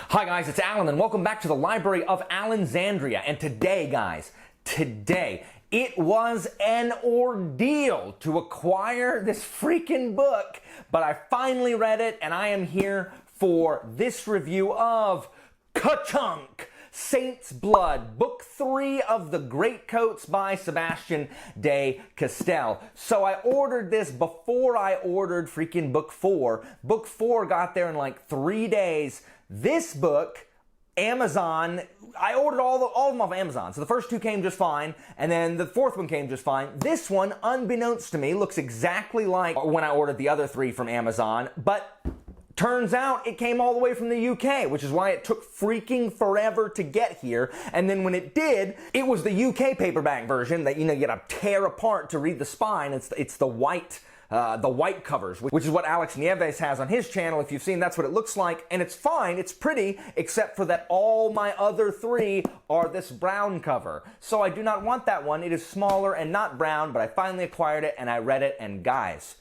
Hi guys, it's Alan and welcome back to the Library of Alexandria. And today, guys, it was an ordeal to acquire this freaking book, but I finally read it and I am here for this review of Ka-Chunk! Saint's Blood, Book 3 of the Greatcoats by Sebastien De Castell. So I ordered this before I ordered freaking Book 4. Book 4 got there in like 3 days. This book, Amazon, I ordered all of them off Amazon. So the first two came just fine, and then the fourth one came just fine. This one, unbeknownst to me, looks exactly like when I ordered the other three from Amazon, but turns out it came all the way from the UK, which is why it took freaking forever to get here. And then when it did, it was the UK paperback version that, you gotta tear apart to read the spine. It's the white covers, which is what Alex Nieves has on his channel. If you've seen, that's what it looks like. And it's fine, it's pretty, except for that all my other three are this brown cover. So I do not want that one. It is smaller and not brown, but I finally acquired it and I read it, and guys,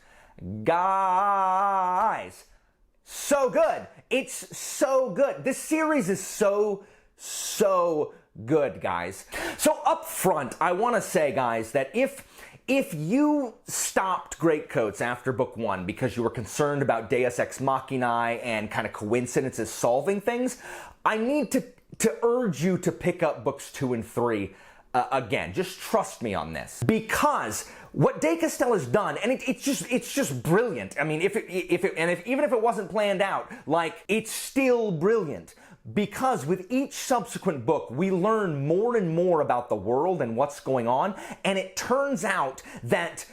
so good. It's so good. This series is so good, guys. So up front, I want to say, guys, that if you stopped Greatcoats after book 1 because you were concerned about Deus Ex Machina and kind of coincidences solving things, I need to urge you to pick up books 2 and 3 again. Just trust me on this, because what De Castell has done, and it's just brilliant. I mean, even if it wasn't planned out, like, it's still brilliant. Because with each subsequent book, we learn more and more about the world and what's going on, and it turns out that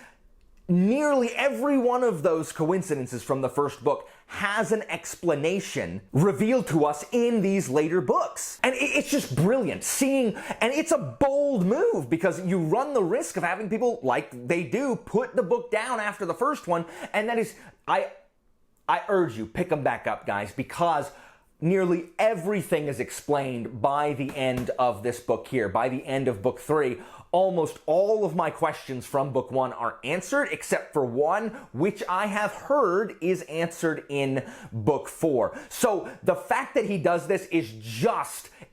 nearly every one of those coincidences from the first book has an explanation revealed to us in these later books. And it's just brilliant seeing, and it's a bold move because you run the risk of having people, like they do, put the book down after the first one, and that is, I urge you, pick them back up, guys, because nearly everything is explained by the end of this book here. By the end of book 3, almost all of my questions from book 1 are answered, except for one, which I have heard is answered in book 4. So the fact that he does this is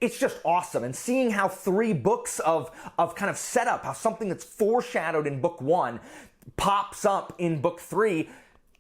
it's just awesome. And seeing how 3 books of kind of setup, how something that's foreshadowed in book 1 pops up in book 3,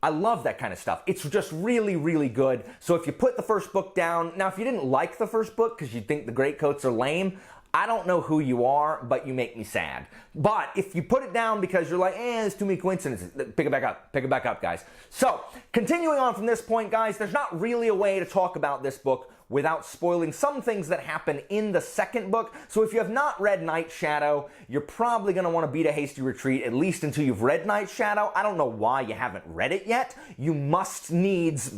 I love that kind of stuff. It's just really, really good. So if you put the first book down, now if you didn't like the first book because you think the Greatcoats are lame, I don't know who you are, but you make me sad. But if you put it down because you're like, there's too many coincidences, pick it back up. Pick it back up, guys. So, continuing on from this point, guys, there's not really a way to talk about this book without spoiling some things that happen in the second book. So if you have not read Night Shadow, you're probably going to want to beat a hasty retreat, at least until you've read Night Shadow. I don't know why you haven't read it yet. You must needs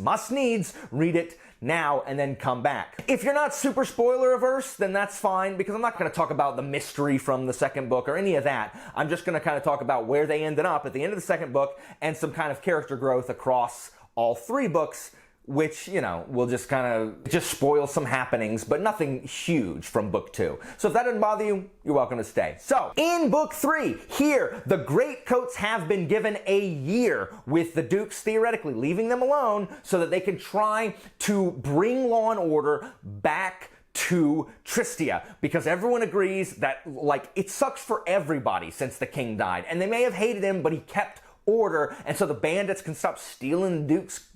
read it now and then come back. If you're not super spoiler averse, then that's fine, because I'm not going to talk about the mystery from the second book or any of that. I'm just going to kind of talk about where they ended up at the end of the second book and some kind of character growth across all 3 books, which, will just kind of spoil some happenings, but nothing huge from book 2. So if that doesn't bother you, you're welcome to stay. So, in book 3, here, the Greatcoats have been given a year, with the Dukes theoretically leaving them alone so that they can try to bring law and order back to Tristia, because everyone agrees that, like, it sucks for everybody since the king died, and they may have hated him, but he kept order, and so the bandits can stop stealing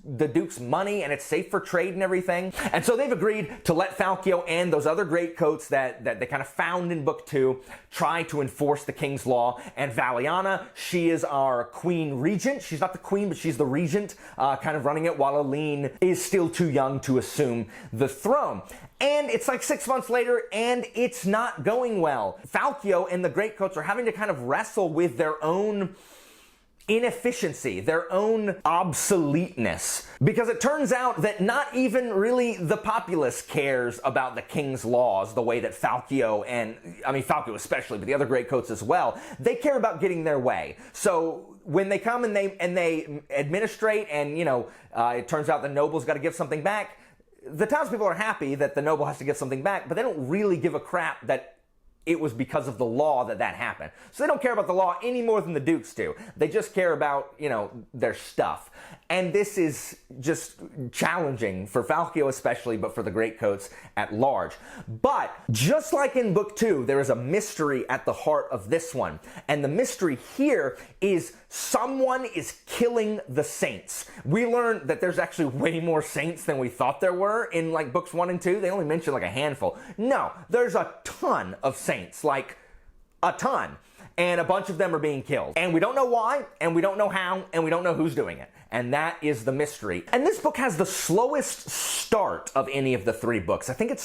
the Duke's money, and it's safe for trade and everything. And so they've agreed to let Falcio and those other Greatcoats that they kind of found in book 2 try to enforce the king's law. And Valiana, she is our queen regent. She's not the queen, but she's the regent, kind of running it, while Aline is still too young to assume the throne. And it's like 6 months later, and it's not going well. Falcio and the Greatcoats are having to kind of wrestle with their own inefficiency, their own obsoleteness, because it turns out that not even really the populace cares about the king's laws the way that Falcio especially, but the other Greatcoats as well, they care about getting their way. So when they come and they administrate, and it turns out the noble's got to give something back, the townspeople are happy that the noble has to give something back, but they don't really give a crap that it was because of the law that happened. So they don't care about the law any more than the Dukes do. They just care about, you know, their stuff. And this is just challenging for Falcio especially, but for the Greatcoats at large. But just like in book 2, there is a mystery at the heart of this one. And the mystery here is someone is killing the saints. We learned that there's actually way more saints than we thought there were in like books 1 and 2. They only mention like a handful. No, there's a ton of saints, like a ton. And a bunch of them are being killed. And we don't know why, and we don't know how, and we don't know who's doing it. And that is the mystery. And this book has the slowest start of any of the 3 books. I think it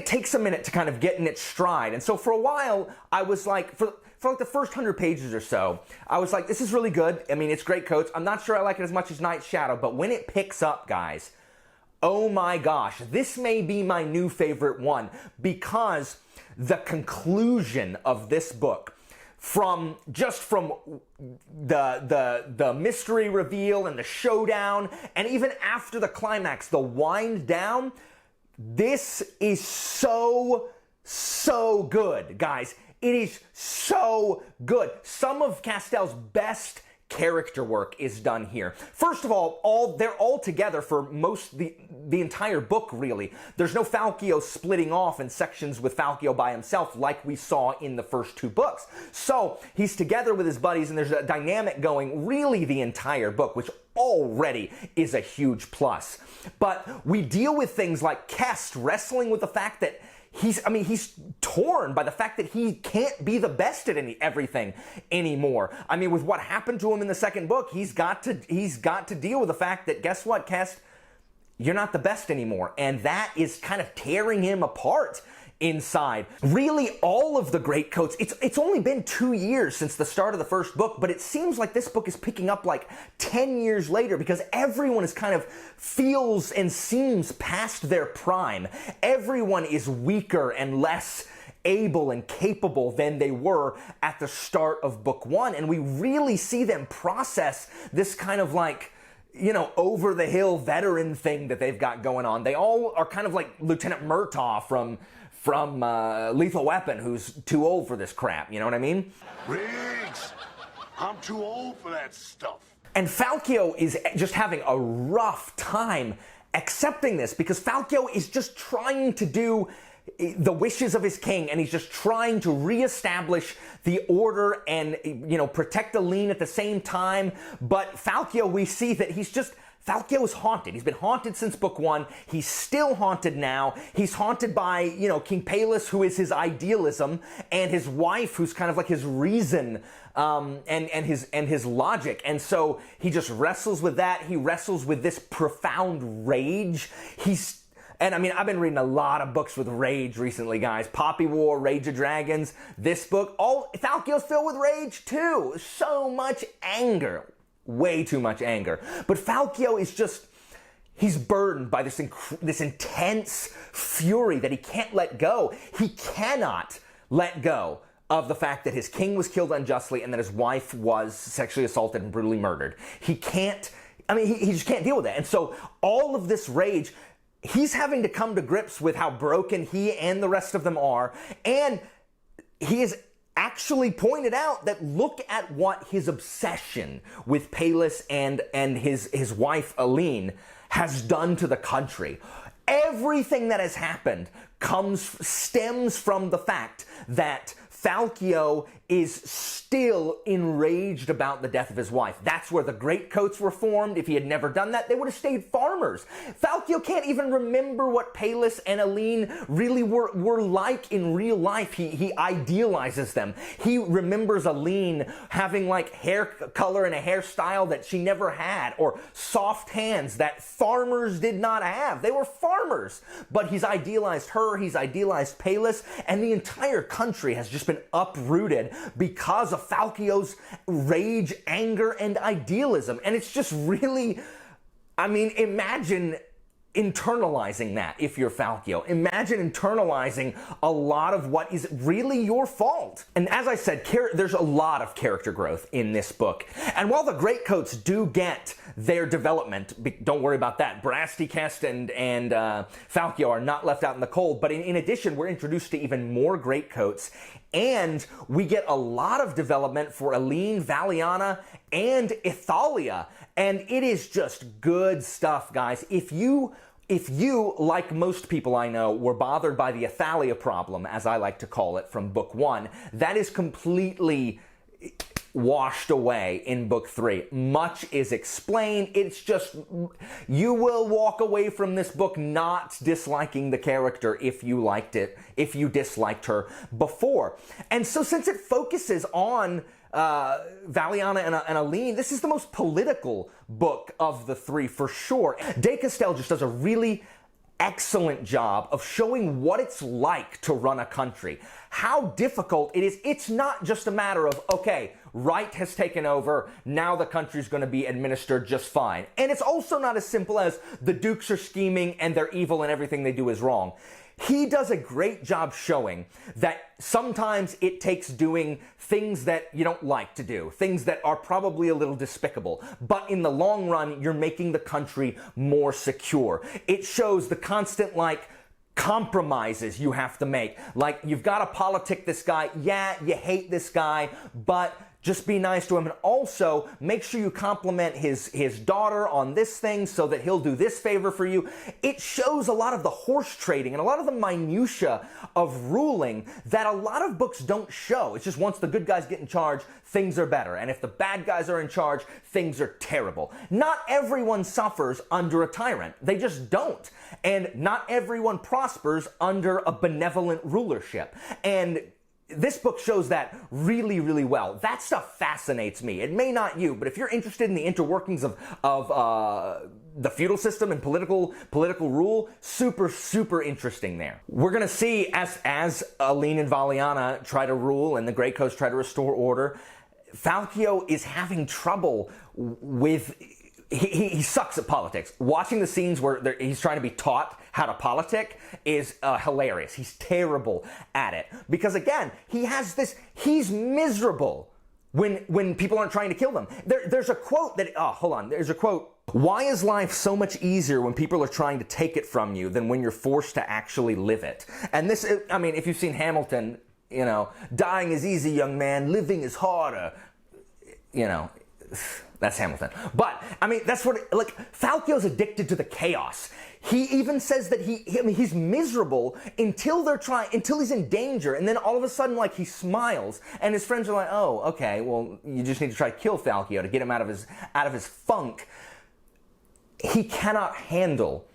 takes a minute to kind of get in its stride. And so for a while, I was like, for like the first 100 pages or so, I was like, this is really good. I mean, it's Greatcoats. I'm not sure I like it as much as Night's Shadow, but when it picks up, guys, oh my gosh, this may be my new favorite one, because the conclusion of this book, from the mystery reveal and the showdown, and even after the climax, the wind down, this is so good, guys. It is so good. Some of Castell's best character work is done here. First of all, they're all together for the entire book, really. There's no Falcio splitting off in sections with Falcio by himself like we saw in the first 2 books. So he's together with his buddies, and there's a dynamic going really the entire book, which already is a huge plus. But we deal with things like Kest wrestling with the fact that he's torn by the fact that he can't be the best at everything anymore. I mean, with what happened to him in the second book, he's got to deal with the fact that, guess what, Kest? You're not the best anymore. And that is kind of tearing him apart inside. Really, all of the Greatcoats, it's only been 2 years since the start of the first book, but it seems like this book is picking up like 10 years later, because everyone is kind of feels and seems past their prime. Everyone is weaker and less able and capable than they were at the start of book 1, and we really see them process this kind of like, you know, over-the-hill veteran thing that they've got going on. They all are kind of like Lieutenant Murtaugh from Lethal Weapon, who's too old for this crap, you know what I mean? Riggs, I'm too old for that stuff. And Falcio is just having a rough time accepting this, because Falcio is just trying to do the wishes of his king, and he's just trying to reestablish the order and, you know, protect Aline at the same time. But Falcio, we see that Falcio is haunted. He's been haunted since book 1. He's still haunted now. He's haunted by, you know, King Palus, who is his idealism, and his wife, who's kind of like his reason, and his logic. And so he just wrestles with that. He wrestles with this profound rage. And I mean, I've been reading a lot of books with rage recently, guys. Poppy War, Rage of Dragons, this book. Falcio's filled with rage too. So much anger. Way too much anger. But Falcio is just, he's burdened by this intense fury that he can't let go. He cannot let go of the fact that his king was killed unjustly and that his wife was sexually assaulted and brutally murdered. He just can't deal with that. And so all of this rage, he's having to come to grips with how broken he and the rest of them are. And he is actually pointed out that look at what his obsession with Palus and his wife Aline has done to the country. Everything that has happened stems from the fact that Falcio is still enraged about the death of his wife. That's where the Greatcoats were formed. If he had never done that, they would have stayed farmers. Falcio can't even remember what Palus and Aline really were like in real life. He idealizes them. He remembers Aline having like hair color and a hairstyle that she never had, or soft hands that farmers did not have. They were farmers. But he's idealized her, he's idealized Palus, and the entire country has just been uprooted because of Falcio's rage, anger, and idealism. And it's just really, I mean, imagine internalizing that if you're Falcio. Imagine internalizing a lot of what is really your fault. And as I said, there's a lot of character growth in this book. And while the Greatcoats do get their development, don't worry about that. Sebastien De Castell and Falcio are not left out in the cold, but in addition, we're introduced to even more Greatcoats, and we get a lot of development for Aline, Valiana, and Ithalia. And it is just good stuff, guys. If you, like most people I know, were bothered by the Ithalia problem, as I like to call it, from book 1, that is completely washed away in book 3. Much is explained. It's just, you will walk away from this book not disliking the character if you liked it, if you disliked her before. And so since it focuses on Valiana and Aline, this is the most political book of the 3 for sure. De Castell just does a really excellent job of showing what it's like to run a country, how difficult it is. It's not just a matter of, okay, right has taken over, now the country's going to be administered just fine. And it's also not as simple as the dukes are scheming and they're evil and everything they do is wrong. He does a great job showing that sometimes it takes doing things that you don't like to do, things that are probably a little despicable, but in the long run, you're making the country more secure. It shows the constant, compromises you have to make. Like, you've got to politic this guy. Yeah, you hate this guy, but just be nice to him. And also, make sure you compliment his daughter on this thing so that he'll do this favor for you. It shows a lot of the horse trading and a lot of the minutia of ruling that a lot of books don't show. It's just once the good guys get in charge, things are better. And if the bad guys are in charge, things are terrible. Not everyone suffers under a tyrant. They just don't. And not everyone prospers under a benevolent rulership. And this book shows that really, really well. That stuff fascinates me. It may not you, but if you're interested in the interworkings of the feudal system and political rule, super, super interesting there. We're gonna see as Aline and Valiana try to rule and the Greatcoats try to restore order, Falcio is having trouble with. He sucks at politics. Watching the scenes where he's trying to be taught how to politic is hilarious. He's terrible at it. Because again, he's miserable when people aren't trying to kill them. There's a quote that, there's a quote. Why is life so much easier when people are trying to take it from you than when you're forced to actually live it? And this, if you've seen Hamilton, dying is easy, young man, living is harder, that's Hamilton. But, that's what, Falcio's addicted to the chaos. He even says that he's miserable until he's in danger, and then all of a sudden, he smiles, and his friends are like, oh, okay, well, you just need to try to kill Falcio to get him out of his funk. He cannot handle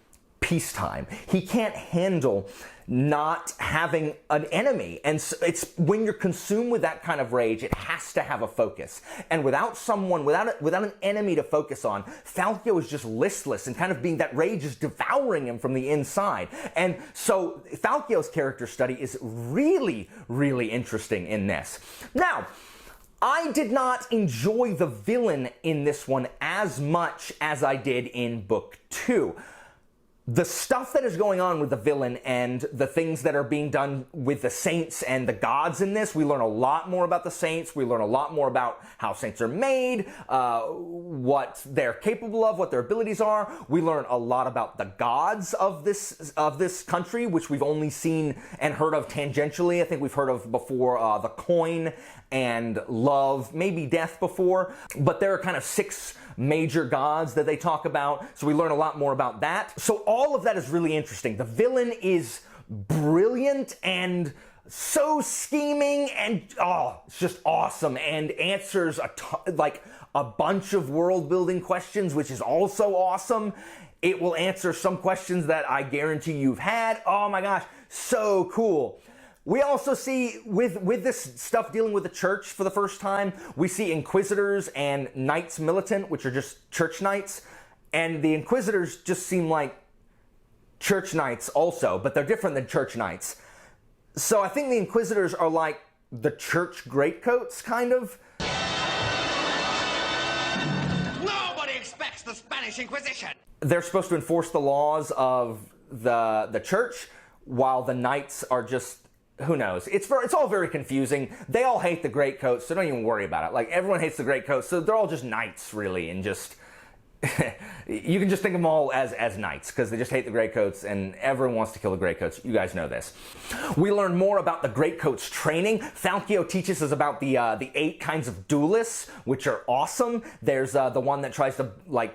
peacetime. He can't handle not having an enemy. And so it's when you're consumed with that kind of rage, it has to have a focus. And without an enemy to focus on, Falcio is just listless and kind of that rage is devouring him from the inside. And so Falcio's character study is really, really interesting in this. Now, I did not enjoy the villain in this one as much as I did in book 2. The stuff that is going on with the villain and the things that are being done with the saints and the gods in this, we learn a lot more about the saints. We learn a lot more about how saints are made, what they're capable of, what their abilities are. We learn a lot about the gods of this country, which we've only seen and heard of tangentially. I think we've heard of before the coin and love, maybe death before, but there are kind of 6 major gods that they talk about, so we learn a lot more about that. So all of that is really interesting. The villain is brilliant and so scheming and it's just awesome and answers a bunch of world building questions, which is also awesome. It will answer some questions that I guarantee you've had. Oh my gosh, so cool. We also see, with this stuff dealing with the church for the first time, we see inquisitors and knights militant, which are just church knights. And the inquisitors just seem like church knights also, but they're different than church knights. So I think the inquisitors are like the church Greatcoats, kind of. Nobody expects the Spanish Inquisition. they're supposed to enforce the laws of the church, while the knights are just, who knows? It's all very confusing. They all hate the Greatcoats, so don't even worry about it. Like, everyone hates the Greatcoats, so they're all just knights, really, and just... you can just think of them all as knights, because they just hate the Greatcoats, and everyone wants to kill the Greatcoats. You guys know this. We learn more about the Greatcoats' training. Falcio teaches us about the 8 kinds of duelists, which are awesome. There's the one that tries to, like,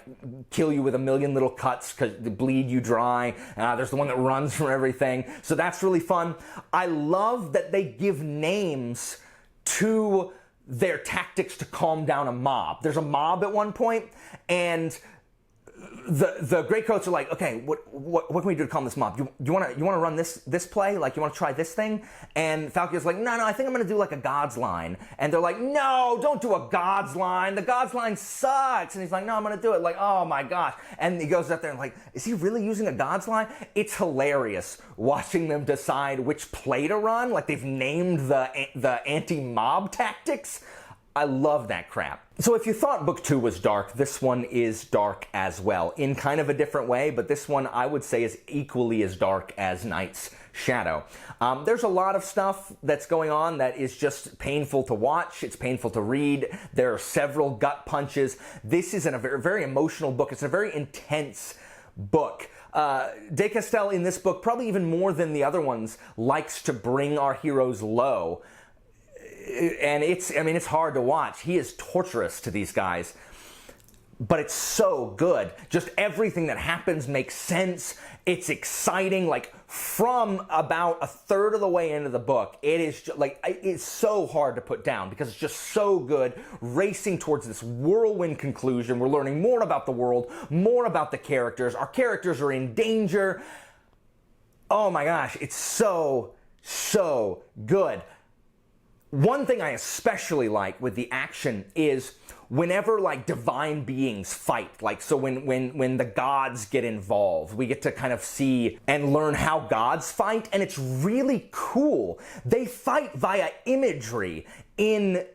kill you with a million little cuts because they bleed you dry. There's the one that runs from everything. So that's really fun. I love that they give names to their tactics to calm down a mob. There's a mob at one point, and the Greatcoats are like, okay, what can we do to calm this mob? You want to run this play? Like, you want to try this thing? And Falcio's like, no, I think I'm going to do like a God's line. And they're like, no, don't do a God's line. The God's line sucks. And he's like, no, I'm going to do it. Like, oh my gosh. And he goes up there and like, is he really using a God's line? It's hilarious watching them decide which play to run. Like, they've named the anti-mob tactics. I love that crap. So if you thought book 2 was dark, this one is dark as well, in kind of a different way, but this one I would say is equally as dark as Knight's Shadow. There's a lot of stuff that's going on that is just painful to watch. It's painful to read. There are several gut punches. This is a very, very emotional book. It's a very intense book. De Castell in this book, probably even more than the other ones, likes to bring our heroes low. And it's hard to watch. He is torturous to these guys, but it's so good. Just everything that happens makes sense. It's exciting. Like, from about a third of the way into the book, it is just, like, it's so hard to put down because it's just so good, racing towards this whirlwind conclusion. We're learning more about the world, more about the characters. Our characters are in danger. Oh my gosh, it's so good. One thing I especially like with the action is whenever, like, divine beings fight, like, so when the gods get involved, we get to kind of see and learn how gods fight, and it's really cool. They fight via imagery in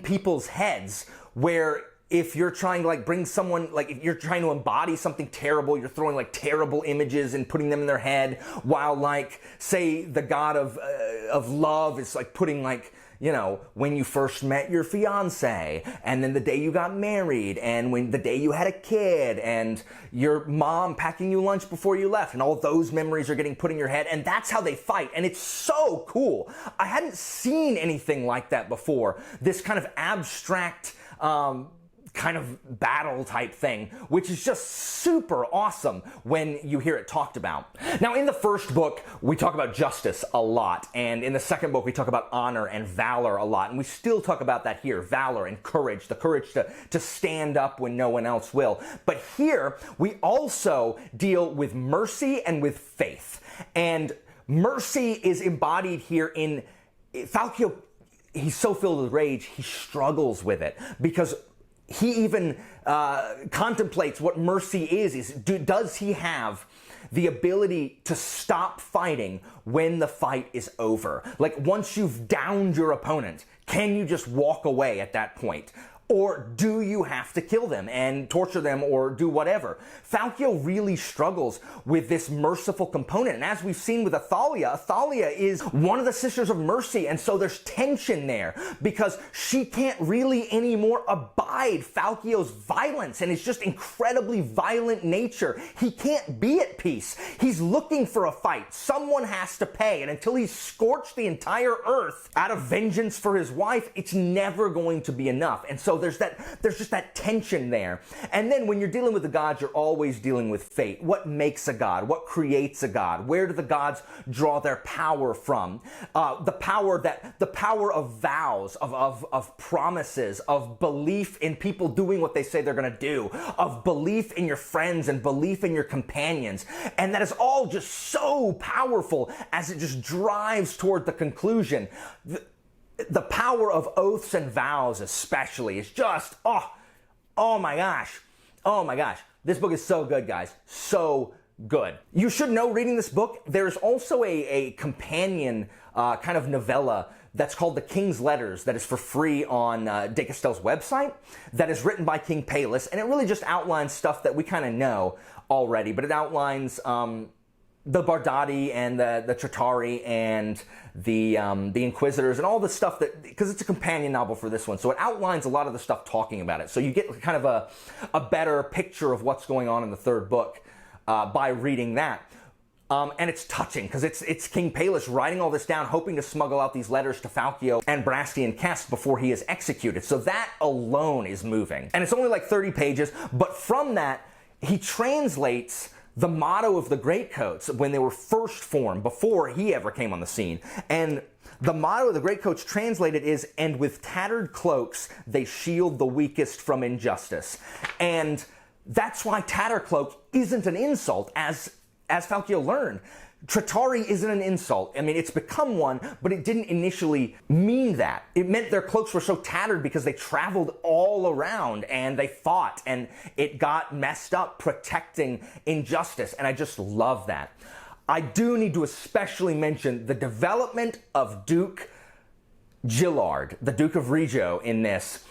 people's heads, where if you're trying to, like, bring someone, like, if you're trying to embody something terrible, you're throwing, like, terrible images and putting them in their head, while, like, say the god of love is, like, putting, like, you know, when you first met your fiance, and then the day you got married, and when the day you had a kid, and your mom packing you lunch before you left, and all those memories are getting put in your head, and that's how they fight, and it's so cool. I hadn't seen anything like that before. This kind of abstract, kind of battle type thing, which is just super awesome when you hear it talked about. Now, in the first book, we talk about justice a lot, and in the second book, we talk about honor and valor a lot, and we still talk about that here, valor and courage, the courage to stand up when no one else will. But here, we also deal with mercy and with faith, and mercy is embodied here in Falcio. He's so filled with rage, he struggles with it, because he even contemplates what mercy is does he have the ability to stop fighting when the fight is over? Like, once you've downed your opponent, can you just walk away at that point? Or do you have to kill them and torture them or do whatever? Falcio really struggles with this merciful component. And as we've seen with Athalia is one of the Sisters of Mercy. And so there's tension there because she can't really anymore abide Falcio's violence and his just incredibly violent nature. He can't be at peace. He's looking for a fight. Someone has to pay. And until he's scorched the entire earth out of vengeance for his wife, it's never going to be enough. And so there's just that tension there. And then when you're dealing with the gods, you're always dealing with fate. What makes a god? What creates a god? Where do the gods draw their power from? The power of vows, of promises, of belief in people doing what they say they're going to do, of belief in your friends and belief in your companions. And that is all just so powerful as it just drives toward the conclusion. The power of oaths and vows especially is just, oh my gosh. This book is so good, guys. So good. You should know, reading this book, there's also a companion kind of novella that's called The King's Letters that is for free on De Castell's website, that is written by King Palis, and it really just outlines stuff that we kind of know already, but it outlines the Bardati and the Trattari and the Inquisitors and all the stuff that, because it's a companion novel for this one, so it outlines a lot of the stuff talking about it. So you get kind of a better picture of what's going on in the third book by reading that. And it's touching, because it's King Palis writing all this down, hoping to smuggle out these letters to Falcio and Sebastien De Castell before he is executed. So that alone is moving. And it's only like 30 pages, but from that, he translates the motto of the Greatcoats when they were first formed, before he ever came on the scene. And the motto of the Greatcoats translated is, "And with tattered cloaks, they shield the weakest from injustice." And that's why Tattercloak isn't an insult, as Falcio learned. Trattari isn't an insult. I mean, it's become one, but it didn't initially mean that. It meant their cloaks were so tattered because they traveled all around and they fought, and it got messed up protecting injustice, and I just love that. I do need to especially mention the development of Duke Gillard, the Duke of Reggio, in this,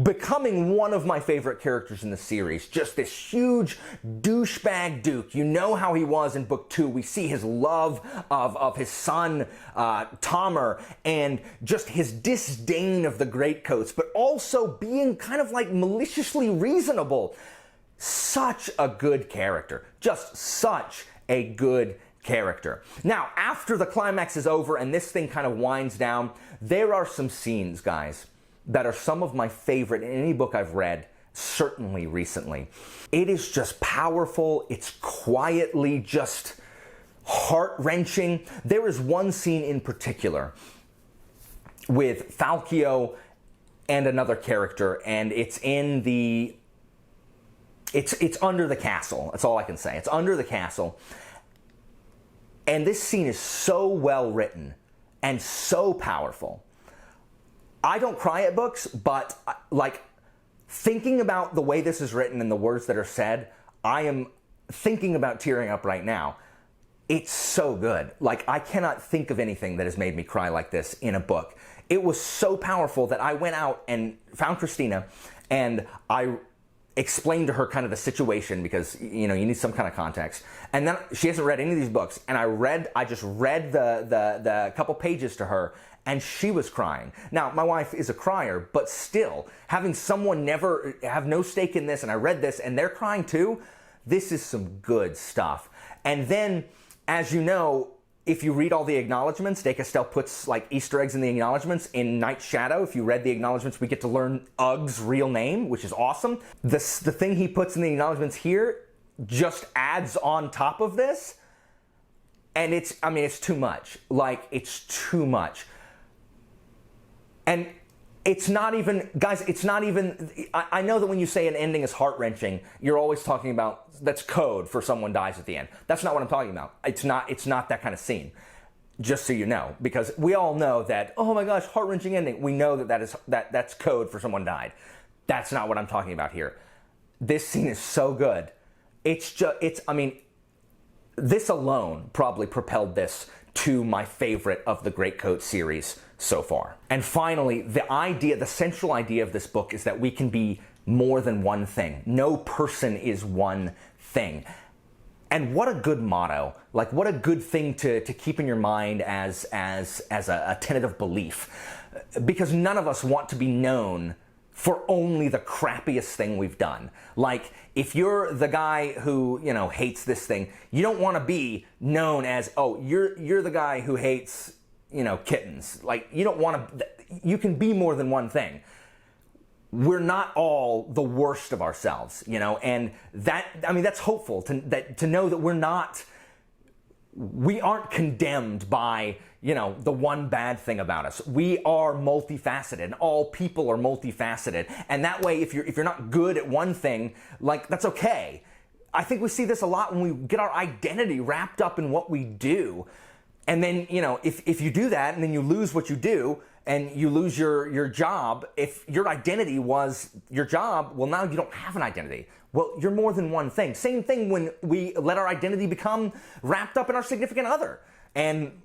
becoming one of my favorite characters in the series. Just this huge douchebag duke. You know how he was in book 2. We see his love of his son, Tomer, and just his disdain of the Greatcoats, but also being kind of like maliciously reasonable. Such a good character. Just such a good character. Now, after the climax is over and this thing kind of winds down, there are some scenes, guys, that are some of my favorite in any book I've read, certainly recently. It is just powerful. It's quietly just heart-wrenching. There is one scene in particular with Falcio and another character, and it's in the... It's under the castle. That's all I can say. It's under the castle. And this scene is so well written and so powerful. I don't cry at books, but like thinking about the way this is written and the words that are said, I am thinking about tearing up right now. It's so good. Like, I cannot think of anything that has made me cry like this in a book. It was so powerful that I went out and found Christina, and I explained to her kind of the situation, because, you know, you need some kind of context. And then she hasn't read any of these books, and I just read the couple pages to her, and she was crying. Now, my wife is a crier, but still, having someone never have no stake in this, and I read this, and they're crying too, this is some good stuff. And then, as you know, if you read all the acknowledgments, De Castell puts like Easter eggs in the acknowledgments. In Night's Shadow, if you read the acknowledgments, we get to learn Ugg's real name, which is awesome. The thing he puts in the acknowledgments here just adds on top of this, and it's too much. Like, it's too much. And it's not even, guys, it's not even, I know that when you say an ending is heart-wrenching, you're always talking about, that's code for someone dies at the end. That's not what I'm talking about. It's not that kind of scene, just so you know, because we all know that, oh my gosh, heart-wrenching ending. We know that's code for someone died. That's not what I'm talking about here. This scene is so good. This alone probably propelled this to my favorite of the Greatcoats series so far. And finally, the central idea of this book is that we can be more than one thing. No person is one thing. And what a good motto. Like, what a good thing to keep in your mind as a tenet of belief. Because none of us want to be known for only the crappiest thing we've done. Like, if you're the guy who, you know, hates this thing, you don't want to be known as, oh, you're the guy who hates, you know, kittens. Like, you don't want to, you can be more than one thing. We're not all the worst of ourselves, you know, and that's hopeful to know that we aren't condemned by, you know, the one bad thing about us. We are multifaceted, and all people are multifaceted. And that way, if you're not good at one thing, like, that's okay. I think we see this a lot when we get our identity wrapped up in what we do. And then, you know, if you do that and then you lose what you do, and you lose your job, if your identity was your job, well, now you don't have an identity. Well, you're more than one thing. Same thing when we let our identity become wrapped up in our significant other. And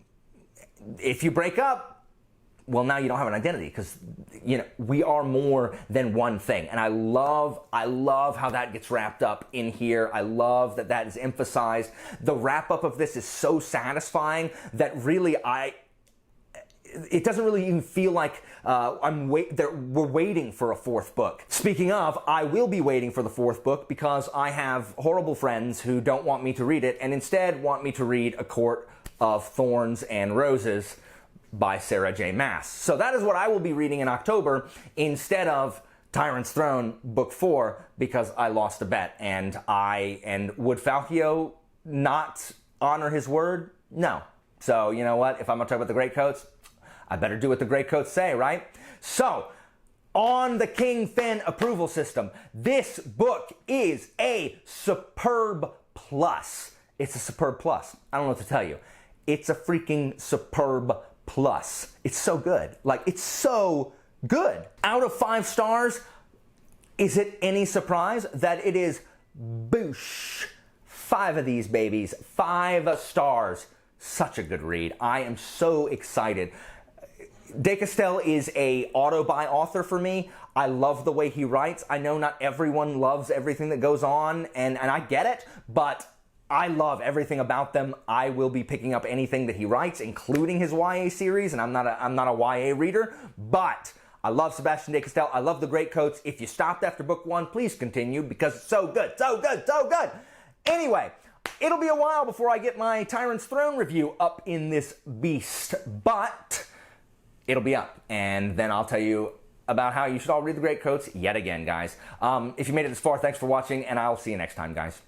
if you break up, well, now you don't have an identity, because we are more than one thing. And I love how that gets wrapped up in here. I love that is emphasized. The wrap up of this is so satisfying that really it doesn't really even feel like we're waiting for a fourth book. Speaking of, I will be waiting for the fourth book because I have horrible friends who don't want me to read it and instead want me to read A Court of Thorns and Roses by Sarah J. Maas. So that is what I will be reading in October instead of Tyrant's Throne Book 4, because I lost a bet. And would Falcio not honor his word? No. So you know what? If I'm going to talk about the Greatcoats, I better do what the Greatcoats say, right? So, on the King Finn approval system, this book is a superb plus. It's a superb plus. I don't know what to tell you. It's a freaking superb plus. It's so good. Like, it's so good. Out of 5 stars, is it any surprise that it is boosh? 5 of these babies, 5 stars. Such a good read. I am so excited. De Castell is a auto-buy author for me. I love the way he writes. I know not everyone loves everything that goes on, and I get it, but I love everything about them. I will be picking up anything that he writes, including his YA series, and I'm not a YA reader, but I love Sebastien De Castell. I love the Greatcoats. If you stopped after book 1, please continue, because it's so good, so good, so good. Anyway, it'll be a while before I get my Tyrant's Throne review up in this beast, but it'll be up, and then I'll tell you about how you should all read the Greatcoats yet again, guys. If you made it this far, thanks for watching, and I'll see you next time, guys.